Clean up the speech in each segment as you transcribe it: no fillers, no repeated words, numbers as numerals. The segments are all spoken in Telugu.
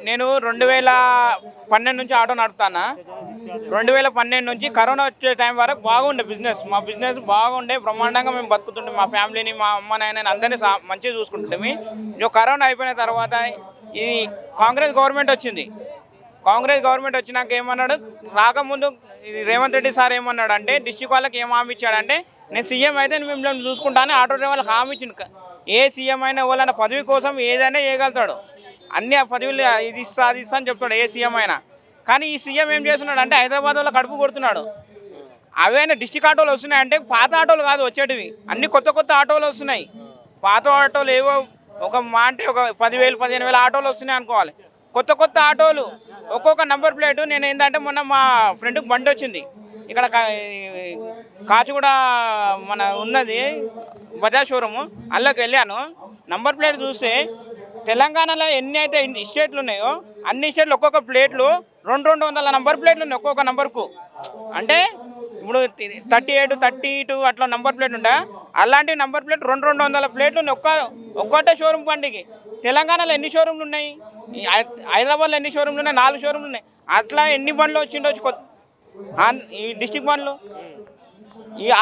నేను 2012 నుంచి ఆటో నడుపుతాను. 2012 నుంచి కరోనా వచ్చే టైం వరకు బాగుండే బిజినెస్. మా బిజినెస్ బాగుండే, బ్రహ్మాండంగా మేము బతుకుతుంటే మా ఫ్యామిలీని, మా అమ్మ నాయనని అందరినీ మంచిగా చూసుకుంటుంటే కరోనా అయిపోయిన తర్వాత ఈ కాంగ్రెస్ గవర్నమెంట్ వచ్చింది. కాంగ్రెస్ గవర్నమెంట్ వచ్చినాక ఏమన్నాడు, రాకముందు రేవంత్ రెడ్డి సార్ ఏమన్నాడు అంటే, డిస్ట్రిక్ట్ వాళ్ళకి ఏం హామీ ఇచ్చాడంటే, నేను సీఎం అయితే మిమ్మల్ని చూసుకుంటాను ఆటో డ్రైవర్లకు హామీ ఇచ్చింది. ఏ సీఎం అయినా వాళ్ళ పదవి కోసం ఏదైనా చేయగలుగుతాడు, అన్ని పదవులు ఇది ఇస్తా అది ఇస్తా అని చెప్తాడు ఏ సీఎం అయినా. కానీ ఈ సీఎం ఏం చేస్తున్నాడు అంటే హైదరాబాద్ వాళ్ళ కడుపు కొడుతున్నాడు. అవైనా డిస్ట్రిక్ట్ ఆటోలు వస్తున్నాయంటే పాత ఆటోలు కాదు వచ్చేటివి, అన్ని కొత్త కొత్త ఆటోలు వస్తున్నాయి. పాత ఆటోలు ఏవో ఒక మా అంటే ఒక 10,000 15,000 ఆటోలు వస్తున్నాయి అనుకోవాలి. కొత్త కొత్త ఆటోలు ఒక్కొక్క నెంబర్ ప్లేటు. నేను ఏంటంటే మొన్న మా ఫ్రెండ్కి బండి వచ్చింది ఇక్కడ కాచిగూడ మన ఉన్నది బజాజ్ షోరూము, అందులోకి వెళ్ళాను. నంబర్ ప్లేట్ చూస్తే తెలంగాణలో ఎన్ని అయితే స్టేట్లు ఉన్నాయో అన్ని స్టేట్లు ఒక్కొక్క ప్లేట్లు 200 నంబర్ ప్లేట్లు ఉన్నాయి ఒక్కొక్క నంబర్కు. అంటే ఇప్పుడు 38 32 అట్లా నంబర్ ప్లేట్ ఉంటాయి. అలాంటి నంబర్ ప్లేట్ 200 ప్లేట్లు ఉన్నాయి ఒక్కటే షోరూమ్ బండికి. తెలంగాణలో ఎన్ని షోరూమ్లు ఉన్నాయి, హైదరాబాద్లో ఎన్ని షోరూమ్లు ఉన్నాయి, 4 షోరూమ్లు ఉన్నాయి. అట్లా ఎన్ని బండ్లు వచ్చిండొచ్చు ఈ డిస్టిక్ బండ్లు.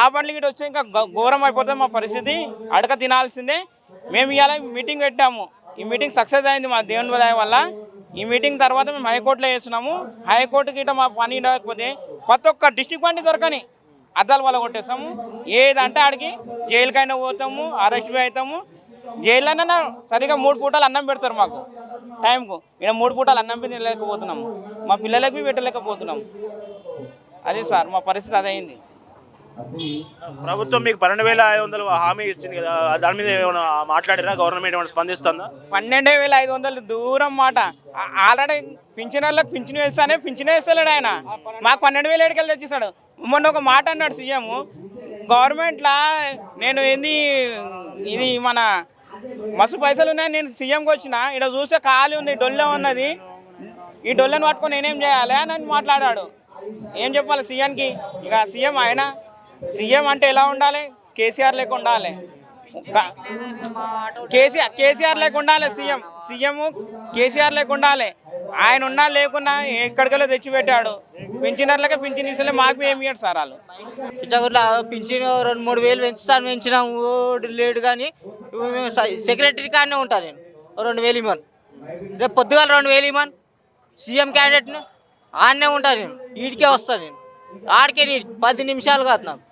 ఆ బండ్లు గిట్ట వస్తే ఇంకా ఘోరం అయిపోతుంది మా పరిస్థితి, అడక తినాల్సిందే. మేము ఇవాళ మీటింగ్ పెట్టాము, ఈ మీటింగ్ సక్సెస్ అయింది మా దేవుని దయ వల్ల. ఈ మీటింగ్ తర్వాత మేము హైకోర్టులో వేస్తున్నాము. హైకోర్టు గిట్ట మా పని లేకపోతే ప్రతి ఒక్క డిస్టిక్ బండి దొరకని అద్దాలు వల్ల కొట్టేస్తాము. ఏదంటే ఆడికి జైలుకైనా పోతాము, అరెస్ట్ అవుతాము. జైల్లోనైనా సరిగా 3 పూటలు అన్నం పెడతారు మాకు టైంకు. ఇక్కడ 3 పూటలు అన్నం తినలేకపోతున్నాము, మా పిల్లలకి పెట్టలేకపోతున్నాము. అదే సార్ మా పరిస్థితి అదైంది. ప్రభుత్వం మీకు 12,500 హామీ ఇచ్చింది కదా, దాని మీద ఏమైనా మాట్లాడారా? గవర్నమెంట్ ఏమైనా స్పందిస్తుందా? 12,500 దూరం మాట. ఆల్రెడీ పింఛనర్లకు పింఛన్ వేస్తానే పింఛన్ వేస్తలేడు ఆయన. మాకు 12,000 ఏడుకెళ్ళి తెచ్చిస్తాడు. మొన్న ఒక మాట అన్నాడు సీఎం, గవర్నమెంట్లో నేను ఇది మన మస్తు పైసలు ఉన్నాయి, నేను సీఎంకి వచ్చిన ఇక్కడ చూస్తే ఖాళీ ఉంది, డొల్లె ఉన్నది, ఈ డొల్లెని పట్టుకొని నేనేం చేయాలి అని మాట్లాడాడు. ఏం చెప్పాలి సీఎంకి? ఇక సీఎం ఆయన సీఎం అంటే ఎలా ఉండాలి? కేసీఆర్ లేక ఉండాలి, కేసీఆర్ లేక ఉండాలి. సీఎం కేసీఆర్ లేక ఉండాలి. ఆయన ఉన్నా లేకున్నా ఎక్కడికెళ్ళో తెచ్చిపెట్టాడు. పింఛనర్లకే పింఛన్ ఇస్తలే, మాకు ఏమి ఇయ్యాడు సార్ వాళ్ళు. పిచ్చగుట్ల పింఛన్ 2-3 వేలు పెంచినాం లేడు. కానీ సెక్రటరీ కాడనే ఉంటాను నేను. 2,000 ఇవ్వను, రేపు పొద్దుగాల 2,000 ఇవ్వను. సీఎం క్యాండిడేట్ని ఆడనే ఉంటాను నేను, వీడికే వస్తాను నేను. ఆడికే 10 నిమిషాలు కాదు, నాకు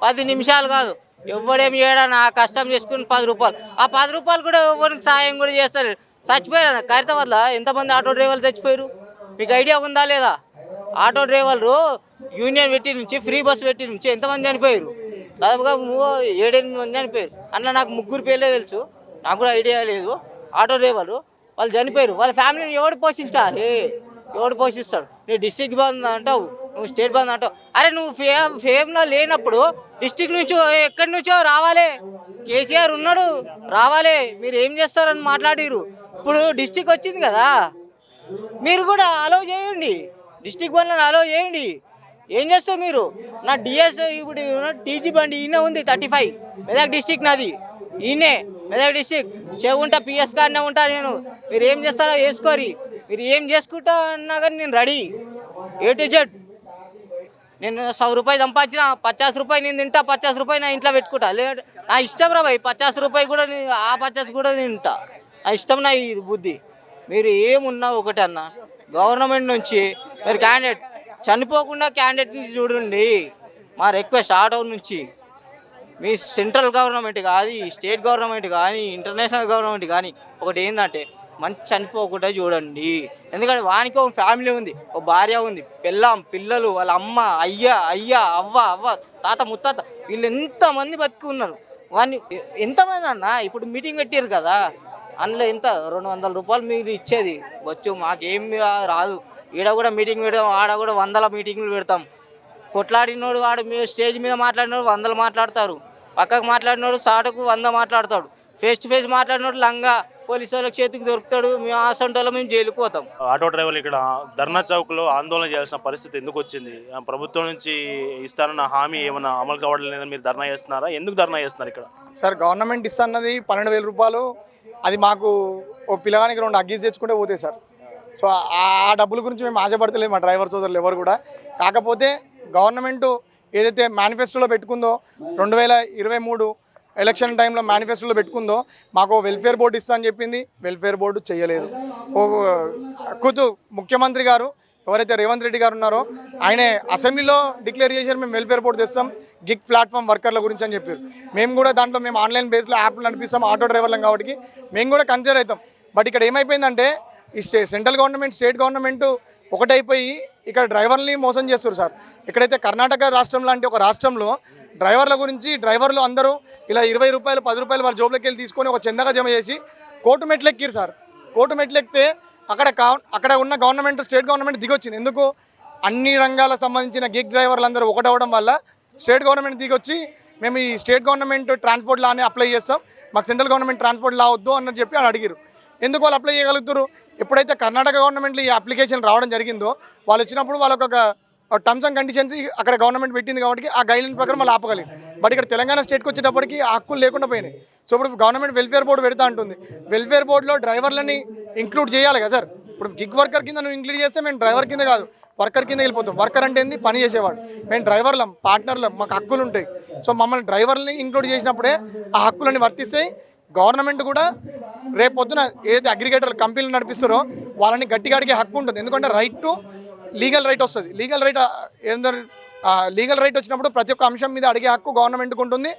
10 నిమిషాలు కాదు. ఎవడేమి చేయడా, నా కష్టం చేసుకుని 10 రూపాయలు. ఆ 10 రూపాయలు కూడా ఎవరికి సాయం కూడా చేస్తారు. చచ్చిపోయారు ఖైరతాబాద్లో ఎంతమంది ఆటో డ్రైవర్లు చచ్చిపోయారు, మీకు ఐడియా ఉందా లేదా? ఆటో డ్రైవర్లు యూనియన్ పెట్టి నుంచి, ఫ్రీ బస్ పెట్టి నుంచి ఎంతమంది చనిపోయారు? దాదాపుగా 7-8 మంది చనిపోయారు. అన్న నాకు 3 పేర్లే తెలుసు, నాకు కూడా ఐడియా లేదు. ఆటో డ్రైవర్లు వాళ్ళు చనిపోయారు. వాళ్ళ ఫ్యామిలీని ఎవడు పోషించాలి? ఎవడు పోషిస్తాడు? నువ్వు డిస్ట్రిక్ట్ బంద్ అంటావు, నువ్వు స్టేట్ బంద్ అంటావు. అరే నువ్వు ఫేమ్లో లేనప్పుడు డిస్ట్రిక్ట్ నుంచో ఎక్కడి నుంచో రావాలి. కేసీఆర్ ఉన్నాడు, రావాలి. మీరు ఏం చేస్తారని మాట్లాడిరు. ఇప్పుడు డిస్ట్రిక్ట్ వచ్చింది కదా, మీరు కూడా అలౌ చేయండి, డిస్ట్రిక్ట్ బండ్లను అలౌ చేయండి. ఏం చేస్తావు మీరు? నా డిఎస్ ఇప్పుడు టీజీ బండి ఈయనే ఉంది 35, మెదక్ డిస్ట్రిక్ట్ నాది, ఈయనే మెదక్ డిస్ట్రిక్ట్. చెవుంట పిఎస్ కార్డునే ఉంటా నేను. మీరు ఏం చేస్తారో వేసుకోరి, మీరు ఏం చేసుకుంటా అన్నా కానీ నేను రెడీ. A to Z. నేను 100 రూపాయలు సంపాదించిన 50 రూపాయలు నేను తింటా, 50 రూపాయలు నా ఇంట్లో పెట్టుకుంటా. లేదు నా ఇష్టం రా భయ్, 50 రూపాయలు కూడా ఆ 50 కూడా తింటా, నా ఇష్టం. నా ఇది బుద్ధి. మీరు ఏమున్నా ఒకటి అన్న, గవర్నమెంట్ నుంచి మీరు క్యాండిడేట్ చనిపోకుండా క్యాండిడేట్ నుంచి చూడండి. మా రిక్వెస్ట్ ఆటో నుంచి. మీ సెంట్రల్ గవర్నమెంట్ కానీ, స్టేట్ గవర్నమెంట్ కానీ, ఇంటర్నేషనల్ గవర్నమెంట్ కానీ ఒకటి ఏంటంటే మంచి చనిపోకుండా చూడండి. ఎందుకంటే వానికి ఒక ఫ్యామిలీ ఉంది, ఒక భార్య ఉంది, పిల్లలు, వాళ్ళ అమ్మ, అయ్య, అవ్వ, తాత, ముత్తాత, వీళ్ళు ఎంతమంది బతుకున్నారు. వాడిని ఎంతమంది అన్న ఇప్పుడు మీటింగ్ పెట్టారు కదా, అందులో ఎంత 200 రూపాయలు మీరు ఇచ్చేది వచ్చు, మాకేమి రాదు. ఈడ కూడా మీటింగ్ పెడతాం, ఆడ కూడా 100 మీటింగ్లు పెడతాం. కొట్లాడినోడు వాడు స్టేజ్ మీద మాట్లాడినోడు 100 మాట్లాడతారు, పక్కకు మాట్లాడినోడు సాటుకు 100 మాట్లాడతాడు, ఫేస్ టు ఫేస్ మాట్లాడినోడు లంగా పోలీసు వాళ్ళకి చేతికి దొరుకుతాడు. మేము ఆసంటోళ్ళం మేము జైలుకు పోతాం. ఆటో డ్రైవర్లు ఇక్కడ ధర్నా చౌక్లో ఆందోళన చేయాల్సిన పరిస్థితి ఎందుకు వచ్చింది? ప్రభుత్వం నుంచి ఇస్తానన్న హామీ ఏమైనా అమలు కావడం లేదని మీరు ధర్నా చేస్తున్నారా? ఎందుకు ధర్నా చేస్తున్నారు ఇక్కడ? సార్ గవర్నమెంట్ ఇస్తున్నది 12,000 రూపాయలు. అది మాకు ఓ పిల్లగానికి 2 అగ్గీస్ తెచ్చుకుంటే పోతాయి సార్. సో ఆ డబ్బుల గురించి మేము ఆశపడతలేదు మా డ్రైవర్ సోదరులు ఎవరు కూడా. కాకపోతే గవర్నమెంట్ ఏదైతే మేనిఫెస్టోలో పెట్టుకుందో 2023 ఎలక్షన్ టైంలో మేనిఫెస్టోలో పెట్టుకుందో మాకు వెల్ఫేర్ బోర్డు ఇస్తా అని చెప్పింది, వెల్ఫేర్ బోర్డు చేయలేదు. ఖుద్ ముఖ్యమంత్రి గారు ఎవరైతే రేవంత్ రెడ్డి గారు ఉన్నారో ఆయనే అసెంబ్లీలో డిక్లేర్ చేశారు మేము వెల్ఫేర్ బోర్డు తెస్తాం గిగ్ ప్లాట్ఫామ్ వర్కర్ల గురించి అని చెప్పారు. మేము కూడా దాంట్లో మేము ఆన్లైన్ బేస్లో యాప్లు నడిపిస్తాం ఆటో డ్రైవర్లం కాబట్టి మేము కూడా కన్సిడర్ అవుతాం. బట్ ఇక్కడ ఏమైపోయిందంటే ఈ సెంట్రల్ గవర్నమెంట్ స్టేట్ గవర్నమెంట్ ఒకటైపోయి ఇక్కడ డ్రైవర్ని మోసం చేస్తారు సార్. ఎక్కడైతే కర్ణాటక రాష్ట్రం లాంటి ఒక రాష్ట్రంలో డ్రైవర్ల గురించి డ్రైవర్లు అందరూ ఇలా 20 రూపాయలు 10 రూపాయలు వాళ్ళ జోబులోకి వెళ్ళి తీసుకొని ఒక చందాగా జమ చేసి కోర్టు మెట్లు ఎక్కిరు సార్. కోర్టు మెట్లు ఎక్కితే అక్కడ ఉన్న గవర్నమెంట్ స్టేట్ గవర్నమెంట్ దిగొచ్చింది. ఎందుకు? అన్ని రంగాలకు సంబంధించిన గిగ్ డ్రైవర్లు అందరూ ఒకటవడం వల్ల స్టేట్ గవర్నమెంట్ దిగొచ్చి మేము ఈ స్టేట్ గవర్నమెంట్ ట్రాన్స్పోర్ట్ లానే అప్లై చేస్తాం, మాకు సెంట్రల్ గవర్నమెంట్ ట్రాన్స్పోర్ట్ లా వద్దు అన్నది చెప్పి అని అడిగారు. ఎందుకు వాళ్ళు అప్లై చేయగలుగుతారు? ఎప్పుడైతే కర్ణాటక గవర్నమెంట్లో ఈ అప్లికేషన్ రావడం జరిగిందో వాళ్ళు వచ్చినప్పుడు వాళ్ళకు ఒక టర్మ్స్ అండ్ కండిషన్స్ అక్కడ గవర్నమెంట్ పెట్టింది కాబట్టి ఆ గైడ్లైన్ ప్రకారం వాళ్ళు ఆపగలిగారు. బట్ ఇక్కడ తెలంగాణ స్టేట్కి వచ్చేటప్పటికి ఆ హక్కులు లేకుండా పోయినాయి. సో ఇప్పుడు గవర్నమెంట్ వెల్ఫేర్ బోర్డు పెడతా అంటుంది. వెల్ఫేర్ బోర్డులో డ్రైవర్లని ఇంక్లూడ్ చేయాలి కదా సార్. ఇప్పుడు గిగ్ వర్కర్ కింద నువ్వు ఇంక్లూడ్ చేస్తే మేము డ్రైవర్ కింద కాదు వర్కర్ కింద వెళ్ళిపోతాం. వర్కర్ అంటే ఏంది? పని చేసేవాడు. మేము డ్రైవర్లం, పార్ట్నర్లం, మాకు హక్కులు ఉంటాయి. సో మమ్మల్ని డ్రైవర్ని ఇంక్లూడ్ చేసినప్పుడే ఆ హక్కులన్నీ వర్తిస్తాయి. గవర్నమెంట్ కూడా రేపు పొద్దున ఏదైతే అగ్రిగేటర్ కంపెనీలు నడిపిస్తారో వాళ్ళని గట్టిగా అడిగే హక్కు ఉంటుంది. ఎందుకంటే రైట్ టు లీగల్ రైట్ వస్తుంది. లీగల్ రైట్ వచ్చినప్పుడు ప్రతి ఒక్క అంశం మీద అడిగే హక్కు గవర్నమెంట్కి ఉంటుంది.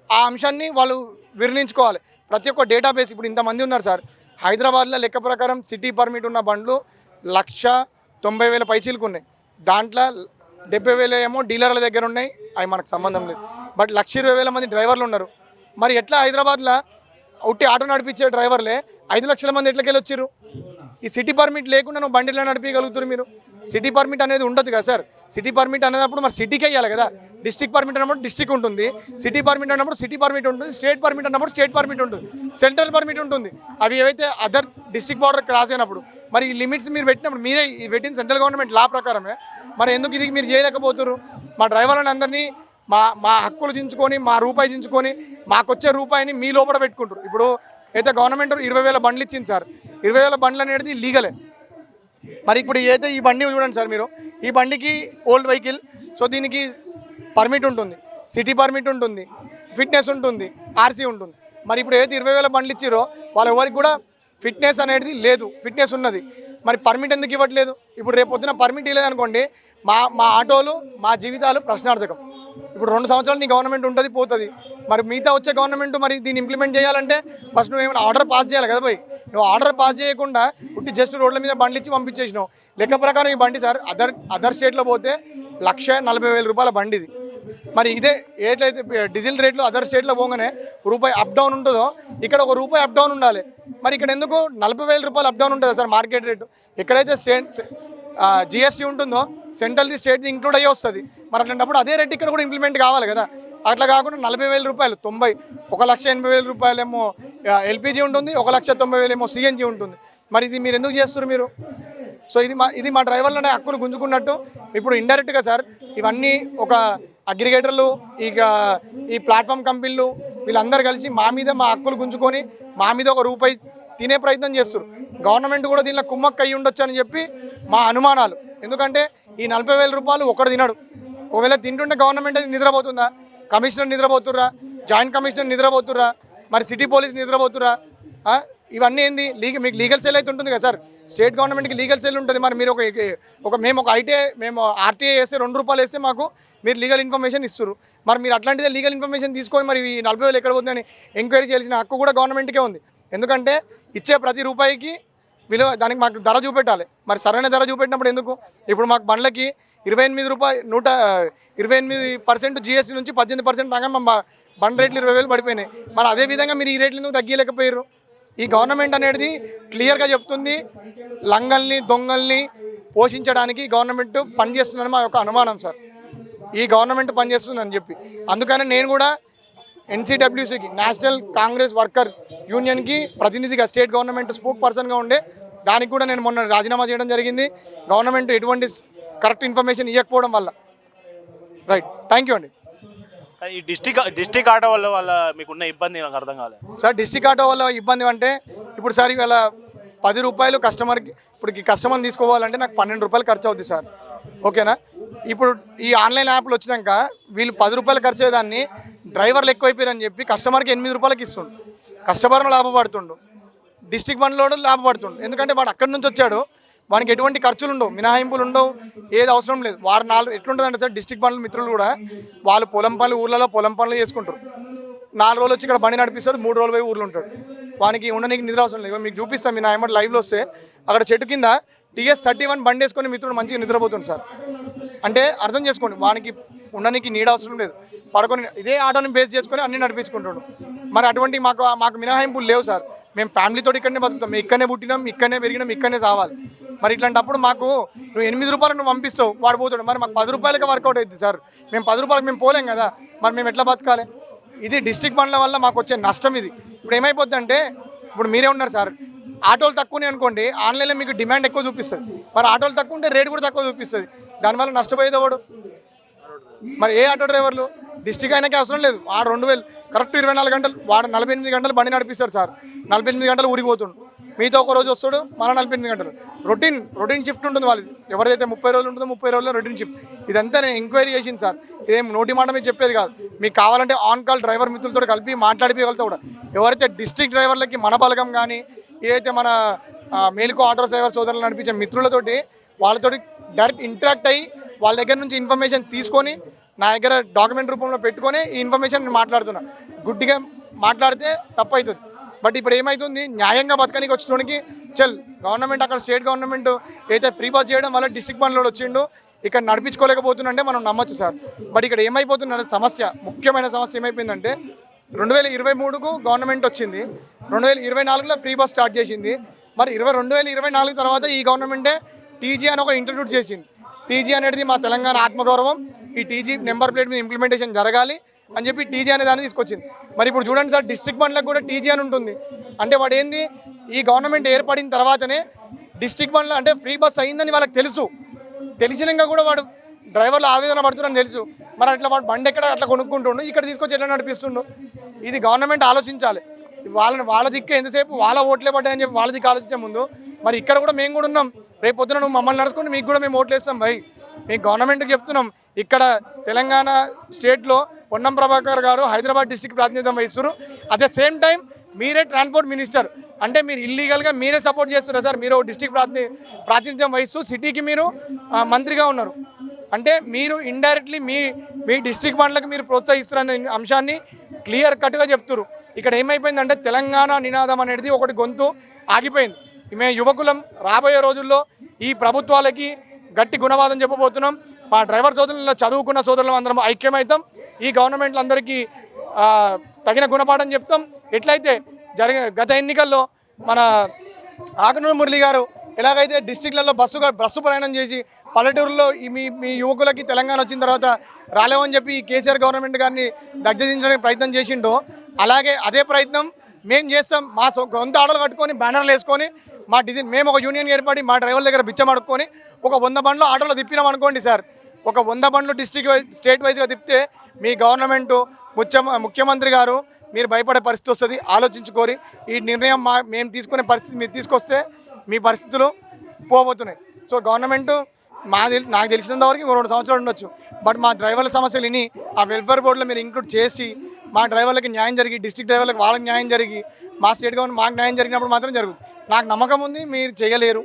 ఆ అంశాన్ని వాళ్ళు విరమించుకోవాలి. ప్రతి ఒక్క డేటాబేస్ ఇప్పుడు ఇంతమంది ఉన్నారు సార్. హైదరాబాద్లో లెక్క ప్రకారం సిటీ పర్మిట్ ఉన్న బండ్లు 1,90,000 పైచీలకు ఉన్నాయి. దాంట్లో 70,000 ఏమో డీలర్ల దగ్గర ఉన్నాయి, అవి మనకు సంబంధం లేదు. బట్ 1,20,000 మంది డ్రైవర్లు ఉన్నారు. మరి ఎట్లా హైదరాబాద్లో ఉట్టి ఆటో నడిపించే డ్రైవర్లే 5 లక్షల మంది ఎట్లకెళ్ళి వచ్చారు? ఈ సిటీ పర్మిట్ లేకుండా నువ్వు బండిలో నడిపించగలుగుతారు మీరు? సిటీ పర్మిట్ అనేది ఉండదు కదా సార్. సిటీ పర్మిట్ అనేటప్పుడు మరి సిటీకి వేయాలి కదా. డిస్ట్రిక్ట్ పర్మిట్ అన్నప్పుడు డిస్ట్రిక్ట్ ఉంటుంది, సిటీ పర్మిట్ అన్నప్పుడు సిటీ పర్మిట్ ఉంటుంది, స్టేట్ పర్మిట్ అన్నప్పుడు స్టేట్ పర్మిట్ ఉంటుంది, సెంట్రల్ పర్మిట్ ఉంటుంది. అవి ఏవైతే అదర్ డిస్ట్రిక్ట్ బార్డర్ క్రాస్ అయినప్పుడు మరి ఈ లిమిట్స్ మీరు పెట్టినప్పుడు మీరే పెట్టిన సెంట్రల్ గవర్నమెంట్ లా ప్రకారమే. మరి ఎందుకు ఇది మీరు చేయలేకపోతారు? మా డ్రైవర్లను అందరినీ మా హక్కులు దించుకొని మా రూపాయి దించుకొని మాకొచ్చే రూపాయిని మీ లోపల పెట్టుకుంటారు. ఇప్పుడు అయితే గవర్నమెంట్ 20,000 బండ్లు ఇచ్చింది సార్. 20,000 బండ్లు అనేది లీగలే. మరి ఇప్పుడు ఏదైతే ఈ బండి చూడండి సార్, మీరు ఈ బండికి ఓల్డ్ వెహికల్, సో దీనికి పర్మిట్ ఉంటుంది, సిటీ పర్మిట్ ఉంటుంది, ఫిట్నెస్ ఉంటుంది, ఆర్సీ ఉంటుంది. మరి ఇప్పుడు ఏదైతే 20,000 బండ్లు ఇచ్చిరో వాళ్ళ ఎవరికి కూడా ఫిట్నెస్ అనేది లేదు, ఫిట్నెస్ ఉన్నది. మరి పర్మిట్ ఎందుకు ఇవ్వట్లేదు? ఇప్పుడు రేపు పొద్దున పర్మిట్ ఇవ్వలేదనుకోండి మా ఆటోలు మా జీవితాలు ప్రశ్నార్థకం. ఇప్పుడు 2 సంవత్సరాలు నీ గవర్నమెంట్ ఉంటుంది పోతుంది. మరి మిగతా వచ్చే గవర్నమెంట్ మరి దీన్ని ఇంప్లిమెంట్ చేయాలంటే ఫస్ట్ నువ్వు ఏమైనా ఆర్డర్ పాస్ చేయాలి కదా పోయి. నువ్వు ఆర్డర్ పాస్ చేయకుండా పుట్టి జస్ట్ రోడ్ల మీద బండ్లు ఇచ్చి పంపించేసినావు. లెక్క ప్రకారం ఈ బండి సార్ అదర్ స్టేట్లో పోతే 1,40,000 రూపాయల బండి ఇది. మరి ఇదే ఏట్లయితే డీజిల్ రేట్లు అదర్ స్టేట్లో పోగానే రూపాయి అప్ డౌన్ ఉంటుందో ఇక్కడ ఒక రూపాయి అప్ డౌన్ ఉండాలి. మరి ఇక్కడ ఎందుకు 40,000 రూపాయలు అప్ డౌన్ ఉంటుంది సార్ మార్కెట్ రేటు? ఎక్కడైతే జిఎస్టీ ఉంటుందో సెంట్రల్ది స్టేట్ది ఇంక్లూడ్ అయ్యి వస్తుంది. మరి అట్లాంటప్పుడు అదే రేట్ ఇక్కడ కూడా ఇంప్లిమెంట్ కావాలి కదా. అట్లా కాకుండా 40,000 రూపాయలు 1,80,000 రూపాయలు ఏమో ఎల్పిజి ఉంటుంది, 1,90,000 ఏమో సిఎన్జి ఉంటుంది. మరి ఇది మీరు ఎందుకు చేస్తారు మీరు? సో ఇది మా డ్రైవర్లనే హక్కులు గుంజుకున్నట్టు. ఇప్పుడు ఇండైరెక్ట్గా సార్ ఇవన్నీ ఒక అగ్రిగేటర్లు ఈ ప్లాట్ఫామ్ కంపెనీలు వీళ్ళందరూ కలిసి మా హక్కులు గుంజుకొని మా మీద ఒక రూపాయి తినే ప్రయత్నం చేస్తారు. గవర్నమెంట్ కూడా దీనిలో కుమ్మక్క అయ్యి ఉండొచ్చు అని చెప్పి మా అనుమానాలు. ఎందుకంటే ఈ 40,000 రూపాయలు ఒకటి తినడు. ఒకవేళ తింటుంటే గవర్నమెంట్ అది నిద్రపోతుందా? కమిషనర్ నిద్రపోతుర్రా? జాయింట్ కమిషనర్ నిద్రపోతుర్రా? మరి సిటీ పోలీస్ నిద్రపోతుర్రా? ఇవన్నీ ఏంది? మీకు లీగల్ సెల్ అయితే ఉంటుంది కదా సార్. స్టేట్ గవర్నమెంట్కి లీగల్ సెల్ ఉంటుంది. మరి మీరు మేము ఆర్టీఐ వేస్తే 2 రూపాయలు వేస్తే మాకు మీరు లీగల్ ఇన్ఫర్మేషన్ ఇస్తారు. మరి మీరు అట్లాంటిదే లీగల్ ఇన్ఫర్మేషన్ తీసుకొని మరి ఈ 40,000 ఎక్కడ పోతుందని ఎంక్వైరీ చేయాల్సిన హక్కు కూడా గవర్నమెంట్కే ఉంది. ఎందుకంటే ఇచ్చే ప్రతి రూపాయికి విలువ దానికి మాకు ధర చూపెట్టాలి. మరి సరైన ధర చూపెట్టినప్పుడు ఎందుకు? ఇప్పుడు మాకు బండ్లకి 128% జిఎస్టీ నుంచి 18% రాగా మా బండ్ రేట్లు 20,000 పడిపోయినాయి. మరి అదేవిధంగా మీరు ఈ రేట్లు ఎందుకు తగ్గిలేకపోయారు? ఈ గవర్నమెంట్ అనేది క్లియర్గా చెప్తుంది లంగల్ని దొంగల్ని పోషించడానికి గవర్నమెంట్ పనిచేస్తుందని మా యొక్క అనుమానం సార్. ఈ గవర్నమెంట్ పనిచేస్తుందని చెప్పి అందుకని నేను కూడా ఎన్సీడబ్ల్యూసీకి నేషనల్ కాంగ్రెస్ వర్కర్స్ యూనియన్కి ప్రతినిధిగా స్టేట్ గవర్నమెంట్ స్పోక్ పర్సన్గా ఉండే దానికి కూడా నేను మొన్న రాజీనామా చేయడం జరిగింది. గవర్నమెంట్ ఎటువంటి కరెక్ట్ ఇన్ఫర్మేషన్ ఇవ్వకపోవడం వల్ల. రైట్, థ్యాంక్ యూ అండి. ఈ డిస్ట్రిక్ట్ ఆటో వల్ల మీకున్న ఇబ్బంది నాకు అర్థం కాలేదు సార్. డిస్ట్రిక్ట్ ఆటో వల్ల ఇబ్బంది అంటే ఇప్పుడు సార్ ఇవాళ రూపాయలు కస్టమర్కి, ఇప్పుడు ఈ కస్టమర్ని తీసుకోవాలంటే నాకు 12 రూపాయలు ఖర్చు అవుద్ది సార్, ఓకేనా. ఇప్పుడు ఈ ఆన్లైన్ యాప్లు వచ్చినాక వీళ్ళు 10 రూపాయలు ఖర్చు అయ్యేదాన్ని డ్రైవర్లు ఎక్కువైపోయారని చెప్పి కస్టమర్కి 8 రూపాయలకి ఇస్తుండు. కస్టమర్ను లాభపడుతుండు, డిస్ట్రిక్ట్ బండ్లోడు లాభపడుతుండు. ఎందుకంటే వాడు అక్కడి నుంచి వచ్చాడు, వానికి ఎటువంటి ఖర్చులు ఉండవు, మినహాయింపులు ఉండవు, ఏది అవసరం లేదు. వారు 4 ఎట్లుంటుందంటే సార్, డిస్ట్రిక్ట్ బండ్ల మిత్రులు కూడా వాళ్ళు పొలం పనులు, ఊర్లలో పొలం పనులు చేసుకుంటారు. 4 రోజులు వచ్చి ఇక్కడ బండి నడిపిస్తాడు, 3 రోజులు పోయి ఊర్లో ఉంటాడు. వానికి ఉండడానికి నిద్ర అవసరం లేదు. మీకు చూపిస్తాం, మీ నా ఏమంటే లైవ్లో వస్తే అక్కడ చెట్టు కింద TS31 బండి వేసుకొని మిత్రుడు మంచిగా నిద్రపోతుంది సార్. అంటే అర్థం చేసుకోండి, వానికి ఉండడానికి నీడ అవసరం లేదు, పడుకొని ఇదే ఆటోని బేస్ చేసుకొని అన్ని నడిపించుకుంటాడు. మరి అటువంటి మాకు మినహాయింపులు లేవు సార్. మేము ఫ్యామిలీతో ఇక్కడనే బతుకుతాం, మేము ఇక్కడనే పుట్టినాం, ఇక్కడనే పెరిగినాం, ఇక్కడనే సావాలి. మరి ఇట్లాంటప్పుడు మాకు నువ్వు 8 రూపాయలు నువ్వు పంపిస్తావు, వాడు పోతాడు. మరి మాకు 10 రూపాయలకి వర్కౌట్ అవుతుంది సార్. మేము 10 రూపాయలకి మేము పోలేం కదా, మరి మేము ఎట్లా బతకాలి? ఇది డిస్ట్రిక్ట్ బండ్ల వల్ల మాకు వచ్చే నష్టం ఇది. ఇప్పుడు ఏమైపోద్ది అంటే, ఇప్పుడు మీరే ఉన్నారు సార్, ఆటోలు తక్కువనే అనుకోండి, ఆన్లైన్లో మీకు డిమాండ్ ఎక్కువ చూపిస్తుంది. మరి ఆటోలు తక్కువ ఉంటే రేటు కూడా తక్కువ చూపిస్తుంది. దానివల్ల నష్టపోయేది వాడు. మరి ఏ ఆటో డ్రైవర్లు డిస్ట్రిక్ట్ అయినాకే అవసరం లేదు. వాడు 2000 కరెక్ట్ 24 గంటలు, వాడు 48 గంటలు బండి నడిపిస్తాడు సార్. 48 గంటలు ఊరిపోతుండు, మీతో ఒక రోజు వస్తాడు, మళ్ళీ 48 గంటలు. రొటీన్ షిఫ్ట్ ఉంటుంది వాళ్ళు. ఎవరైతే 30 రోజులు ఉంటుందో 30 రోజుల్లో రొటీన్ షిఫ్ట్. ఇదంతా నేను ఎంక్వైరీ చేసింది సార్, ఇదేం నోటి మాట మీద చెప్పేది కాదు. మీకు కావాలంటే ఆన్ కాల్ డ్రైవర్ మిత్రులతో కలిపి మాట్లాడిపోగలుగుతా కూడా. ఎవరైతే డిస్ట్రిక్ట్ డ్రైవర్లకి మన బలగం కానీ, ఏదైతే మన మేలుకో ఆటో డ్రైవర్ సోదరులు నడిపించే మిత్రులతోటి వాళ్ళతోటి డైరెక్ట్ ఇంటరాక్ట్ అయ్యి వాళ్ళ దగ్గర నుంచి ఇన్ఫర్మేషన్ తీసుకొని నా దగ్గర డాక్యుమెంట్ రూపంలో పెట్టుకొని ఈ ఇన్ఫర్మేషన్ నేను మాట్లాడుతున్నా. గుడ్డిగా మాట్లాడితే తప్పు అవుతుంది. బట్ ఇప్పుడు ఏమవుతుంది, న్యాయంగా బతకనికి వచ్చేటోనికి గవర్నమెంట్ అక్కడ స్టేట్ గవర్నమెంట్ అయితే ఫ్రీ బస్ చేయడం వల్ల డిస్ట్రిక్ట్ బండ్లో వచ్చిండు, ఇక్కడ నడిపించుకోలేకపోతుందంటే మనం నమ్మొచ్చు సార్. బట్ ఇక్కడ ఏమైపోతుందంటే సమస్య, ముఖ్యమైన సమస్య ఏమైపోయిందంటే 2023కు గవర్నమెంట్ వచ్చింది, 2024లో ఫ్రీ బస్ స్టార్ట్ చేసింది. మరి 2024 తర్వాత ఈ గవర్నమెంటే టీజీ అని ఒక ఇంట్రడ్యూస్ చేసింది. టీజీ అనేది మా తెలంగాణ ఆత్మగౌరవం, ఈ టీజీ నెంబర్ ప్లేట్ మీద ఇంప్లిమెంటేషన్ జరగాలి అని చెప్పి టీజీ అనే దాన్ని తీసుకొచ్చింది. మరి ఇప్పుడు చూడండి సార్, డిస్ట్రిక్ట్ బండ్లకు కూడా టీజీ అని ఉంటుంది. అంటే వాడు ఏంది, ఈ గవర్నమెంట్ ఏర్పడిన తర్వాతనే డిస్ట్రిక్ట్ బండ్లు అంటే ఫ్రీ బస్ అయిందని వాళ్ళకి తెలిసినాక కూడా వాడు డ్రైవర్లు ఆవేదన పడుతున్నారని తెలుసు. మరి అట్లా వాడు బండి ఎక్కడ అట్లా కొనుక్కుంటుండు, ఇక్కడ తీసుకొచ్చి ఎట్లా నడిపిస్తుండు? ఇది గవర్నమెంట్ ఆలోచించాలి. వాళ్ళ దిక్కు ఎంతసేపు వాళ్ళ ఓట్లే పడ్డాయని చెప్పి వాళ్ళ దిక్కు ఆలోచించే ముందు, మరి ఇక్కడ కూడా మేము కూడా ఉన్నాం. రేపు పొద్దున నువ్వు మమ్మల్ని నడుచుకుంటే మీకు కూడా మేము ఓట్లు వేస్తాం భయ్. మీకు గవర్నమెంట్కి చెప్తున్నాం, ఇక్కడ తెలంగాణ స్టేట్లో పొన్నం ప్రభాకర్ గారు హైదరాబాద్ డిస్ట్రిక్ట్ ప్రాతినిధ్యం వహిస్తారు. అట్ ద సేమ్ టైం మీరే ట్రాన్స్పోర్ట్ మినిస్టర్, అంటే మీరు ఇల్లీగల్గా మీరే సపోర్ట్ చేస్తున్నారు సార్. మీరు డిస్ట్రిక్ట్ ప్రాతినిధ్యం వహిస్తూ సిటీకి మీరు మంత్రిగా ఉన్నారు. అంటే మీరు ఇండైరెక్ట్లీ మీ డిస్ట్రిక్ట్ బండ్లకు మీరు ప్రోత్సహిస్తున్న అంశాన్ని క్లియర్ కట్గా చెప్తున్నారు. ఇక్కడ ఏమైపోయిందంటే తెలంగాణ నినాదం అనేది ఒకటి గొంతు ఆగిపోయింది. మేము యువకులం రాబోయే రోజుల్లో ఈ ప్రభుత్వాలకి గట్టి గుణవాదం చెప్పబోతున్నాం. మా డ్రైవర్ సోదరులలో చదువుకున్న సోదరులు అందరం ఐక్యమవుతాం. ఈ గవర్నమెంట్లందరికీ తగిన గుణపాఠం చెప్తాం. ఎట్లయితే గత ఎన్నికల్లో మన ఆకునూరు మురళి గారు ఎలాగైతే డిస్ట్రిక్ట్లలో బస్సు ప్రయాణం చేసి పల్లెటూరులో మీ యువకులకి తెలంగాణ వచ్చిన తర్వాత రాలేమని చెప్పి కేసీఆర్ గవర్నమెంట్ గారిని దగ్గరించడానికి ప్రయత్నం చేసిండో, అలాగే అదే ప్రయత్నం మేము చేస్తాం. మా సొంత ఆటోలు కట్టుకొని బ్యానర్లు వేసుకొని మేము ఒక యూనియన్ ఏర్పడి మా డ్రైవర్ల దగ్గర బిచ్చం అడుక్కొని ఒక 100 బండ్లు ఆటోలో తిప్పినాం అనుకోండి సార్. ఒక 100 బండ్లు స్టేట్ వైజ్గా తిప్పితే మీ గవర్నమెంటు ముఖ్యమంత్రి గారు మీరు భయపడే పరిస్థితి వస్తుంది. ఆలోచించుకోరి. ఈ నిర్ణయం మేము తీసుకునే పరిస్థితి మీరు తీసుకొస్తే మీ పరిస్థితులు పోబోతున్నాయి. సో గవర్నమెంటు నాకు తెలిసినంత వరకు 2 సంవత్సరాలు ఉండొచ్చు. బట్ మా డ్రైవర్ల సమస్యలు విని ఆ వెల్ఫేర్ బోర్డులో మీరు ఇంక్లూడ్ చేసి మా డ్రైవర్లకి న్యాయం జరిగి, డిస్ట్రిక్ట్ డ్రైవర్లకు వాళ్ళకి న్యాయం జరిగి, మా స్టేట్ గవర్నమెంట్ మాకు న్యాయం జరిగినప్పుడు మాత్రం జరుగుతుంది. నాకు నమ్మకం ఉంది మీరు చేయలేరు.